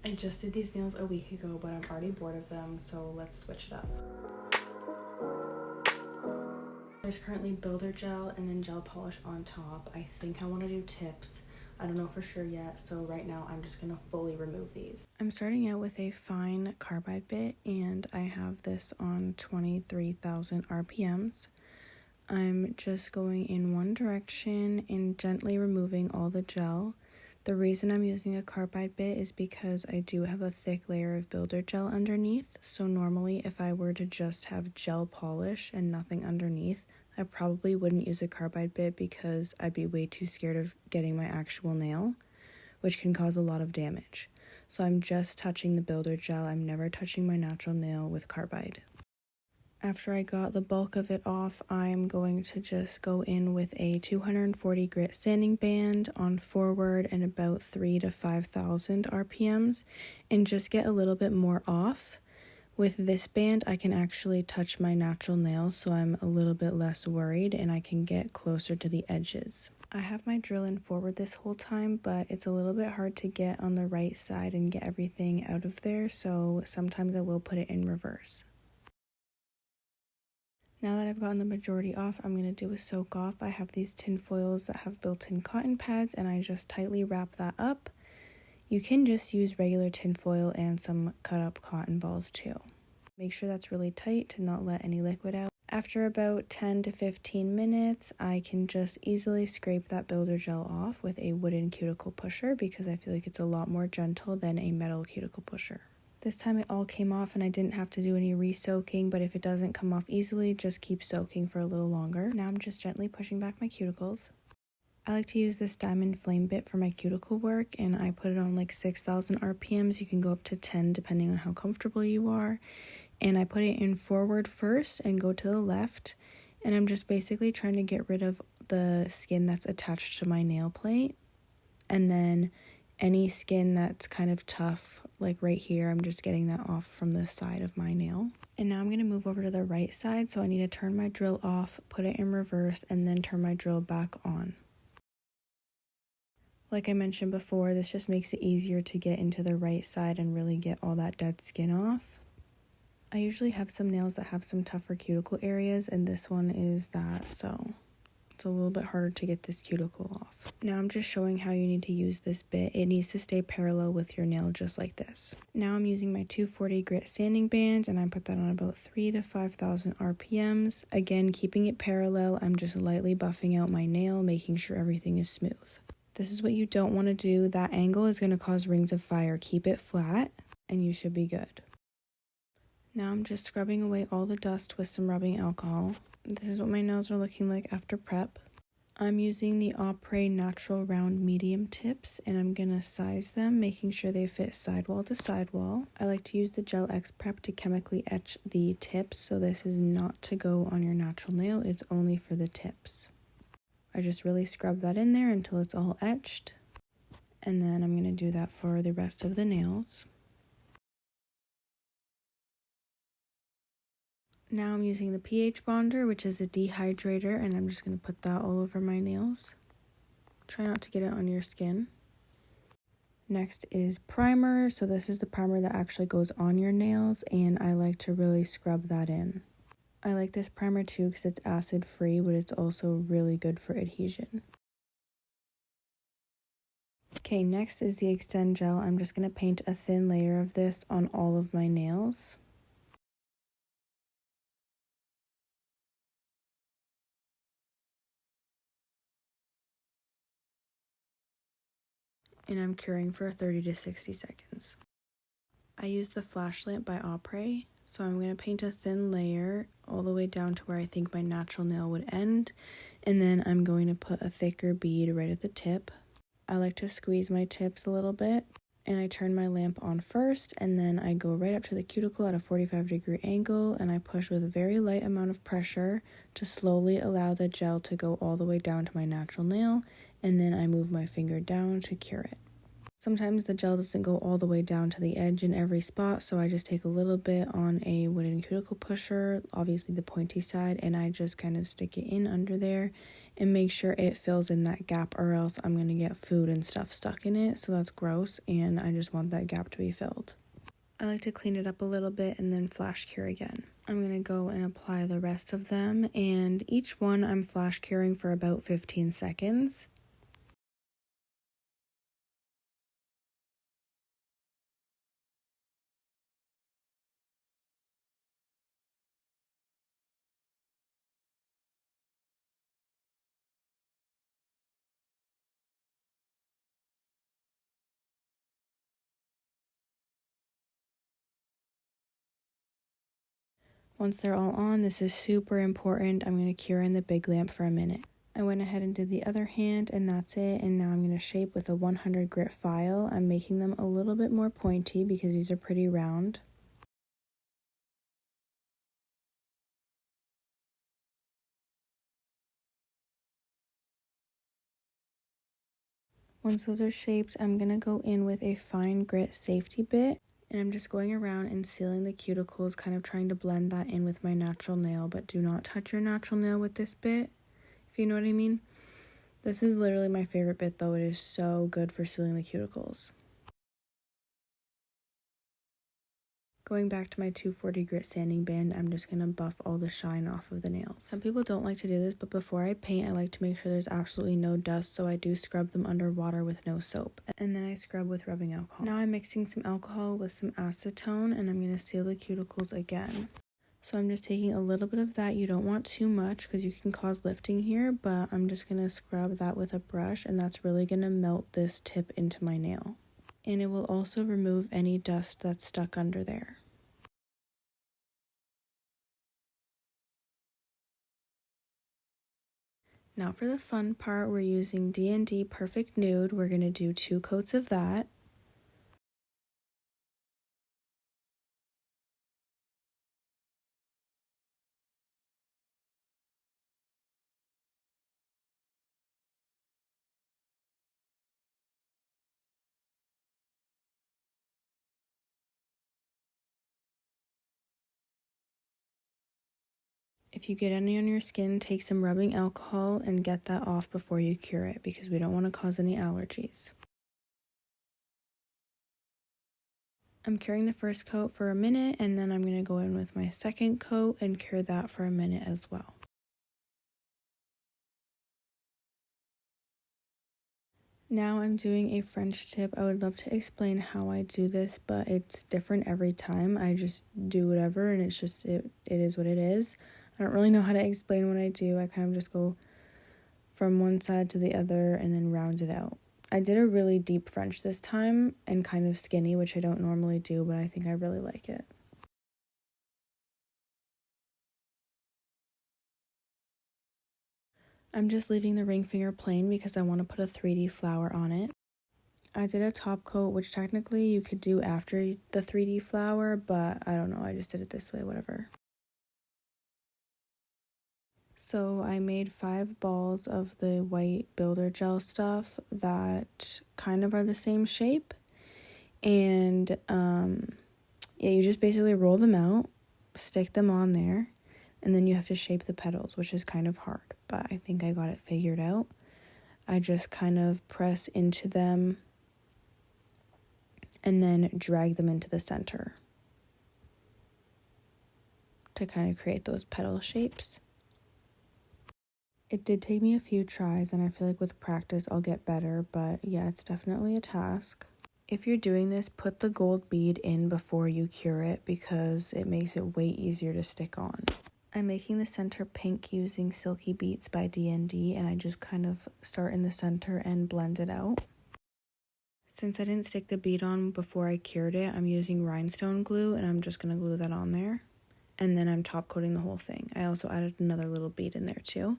I just did these nails a week ago, but I'm already bored of them, so let's switch it up. There's currently builder gel and then gel polish on top. I think I want to do tips. I don't know for sure yet, so right now I'm just gonna fully remove these. I'm starting out with a fine carbide bit, and I have this on 23,000 RPMs. I'm just going in one direction and gently removing all the gel. The reason I'm using a carbide bit is because I do have a thick layer of builder gel underneath, so normally if I were to just have gel polish and nothing underneath, I probably wouldn't use a carbide bit because I'd be way too scared of getting my actual nail, which can cause a lot of damage. So I'm just touching the builder gel. I'm never touching my natural nail with carbide. After I got the bulk of it off, I'm going to just go in with a 240 grit sanding band on forward and about 3,000 to 5,000 RPMs and just get a little bit more off. With this band, I can actually touch my natural nail, so I'm a little bit less worried and I can get closer to the edges. I have my drill in forward this whole time, but it's a little bit hard to get on the right side and get everything out of there, so sometimes I will put it in reverse. Now that I've gotten the majority off, I'm going to do a soak off. I have these tin foils that have built-in cotton pads, and I just tightly wrap that up. You can just use regular tin foil and some cut up cotton balls too. Make sure that's really tight to not let any liquid out. After about 10 to 15 minutes, I can just easily scrape that builder gel off with a wooden cuticle pusher because I feel like it's a lot more gentle than a metal cuticle pusher. This time it all came off and I didn't have to do any re-soaking, but if it doesn't come off easily, just keep soaking for a little longer. Now I'm just gently pushing back my cuticles. I like to use this diamond flame bit for my cuticle work, and I put it on like 6,000 RPMs. You can go up to 10 depending on how comfortable you are. And I put it in forward first and go to the left, and I'm just basically trying to get rid of the skin that's attached to my nail plate, and then any skin that's kind of tough, like right here, I'm just getting that off from the side of my nail. And now I'm going to move over to the right side, so I need to turn my drill off, put it in reverse, and then turn my drill back on. Like I mentioned before, this just makes it easier to get into the right side and really get all that dead skin off. I usually have some nails that have some tougher cuticle areas, and this one is that, so it's a little bit harder to get this cuticle off. Now I'm just showing how you need to use this bit. It needs to stay parallel with your nail just like this. Now I'm using my 240 grit sanding band, and I put that on about 3,000 to 5,000 RPMs. Again, keeping it parallel, I'm just lightly buffing out my nail, making sure everything is smooth. This is what you don't want to do. That angle is going to cause rings of fire. Keep it flat and you should be good. Now I'm just scrubbing away all the dust with some rubbing alcohol. This is what my nails are looking like after prep. I'm using the Opre Natural Round Medium tips, and I'm going to size them, making sure they fit sidewall to sidewall. I like to use the Gel X Prep to chemically etch the tips, so this is not to go on your natural nail, it's only for the tips. I just really scrub that in there until it's all etched, and then I'm going to do that for the rest of the nails. Now I'm using the pH bonder, which is a dehydrator, and I'm just going to put that all over my nails. Try not to get it on your skin. Next is primer, so this is the primer that actually goes on your nails, and I like to really scrub that in. I like this primer too because it's acid free, but it's also really good for adhesion. Okay, next is the Extend Gel. I'm just going to paint a thin layer of this on all of my nails. And I'm curing for 30 to 60 seconds. I use the Flash Lamp by Opre, so I'm going to paint a thin layer all the way down to where I think my natural nail would end, and then I'm going to put a thicker bead right at the tip. I like to squeeze my tips a little bit, and I turn my lamp on first, and then I go right up to the cuticle at a 45-degree angle, and I push with a very light amount of pressure to slowly allow the gel to go all the way down to my natural nail, and then I move my finger down to cure it. Sometimes the gel doesn't go all the way down to the edge in every spot, so I just take a little bit on a wooden cuticle pusher, obviously the pointy side, and I just kind of stick it in under there and make sure it fills in that gap, or else I'm going to get food and stuff stuck in it, so that's gross, and I just want that gap to be filled. I like to clean it up a little bit and then flash cure again. I'm going to go and apply the rest of them, and each one I'm flash curing for about 15 seconds. Once they're all on, this is super important. I'm going to cure in the big lamp for a minute. I went ahead and did the other hand, and that's it. And now I'm going to shape with a 100 grit file. I'm making them a little bit more pointy because these are pretty round. Once those are shaped, I'm going to go in with a fine grit safety bit. And I'm just going around and sealing the cuticles, kind of trying to blend that in with my natural nail. But do not touch your natural nail with this bit, if you know what I mean. This is literally my favorite bit though. It is so good for sealing the cuticles. Going back to my 240 grit sanding band, I'm just going to buff all the shine off of the nails. Some people don't like to do this, but before I paint, I like to make sure there's absolutely no dust, so I do scrub them under water with no soap. And then I scrub with rubbing alcohol. Now I'm mixing some alcohol with some acetone, and I'm going to seal the cuticles again. So I'm just taking a little bit of that. You don't want too much because you can cause lifting here, but I'm just going to scrub that with a brush, and that's really going to melt this tip into my nail. And it will also remove any dust that's stuck under there. Now for the fun part, we're using D&D Perfect Nude. We're going to do 2 coats of that. If you get any on your skin, take some rubbing alcohol and get that off before you cure it because we don't want to cause any allergies. I'm curing the first coat for a minute, and then I'm going to go in with my second coat and cure that for a minute as well. Now I'm doing a French tip. I would love to explain how I do this, but it's different every time. I just do whatever, and it's just, it is what it is. I don't really know how to explain what I do. I kind of just go from one side to the other and then round it out. I did a really deep French this time and kind of skinny, which I don't normally do, but I think I really like it. I'm just leaving the ring finger plain because I want to put a 3D flower on it. I did a top coat, which technically you could do after the 3D flower, but I don't know, I just did it this way, whatever. So I made 5 balls of the white builder gel stuff that kind of are the same shape. And yeah, you just basically roll them out, stick them on there, and then you have to shape the petals, which is kind of hard, but I think I got it figured out. I just kind of press into them and then drag them into the center to kind of create those petal shapes. It did take me a few tries, and I feel like with practice I'll get better, but yeah, it's definitely a task. If you're doing this, put the gold bead in before you cure it because it makes it way easier to stick on. I'm making the center pink using Silky Beats by D&D, and I just kind of start in the center and blend it out. Since I didn't stick the bead on before I cured it, I'm using rhinestone glue, and I'm just going to glue that on there. And then I'm top coating the whole thing. I also added another little bead in there too.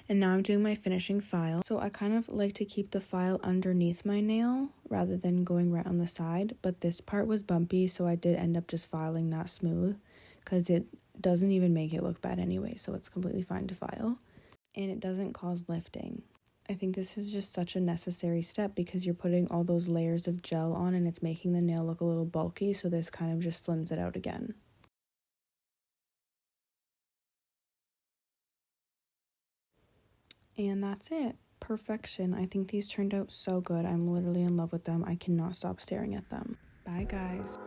And now I'm doing my finishing file. So I kind of like to keep the file underneath my nail rather than going right on the side. But this part was bumpy, so I did end up just filing that smooth because it doesn't even make it look bad anyway, so it's completely fine to file. And it doesn't cause lifting. I think this is just such a necessary step because you're putting all those layers of gel on and it's making the nail look a little bulky, so this kind of just slims it out again. And that's it. Perfection. I think these turned out so good. I'm literally in love with them. I cannot stop staring at them. Bye, guys.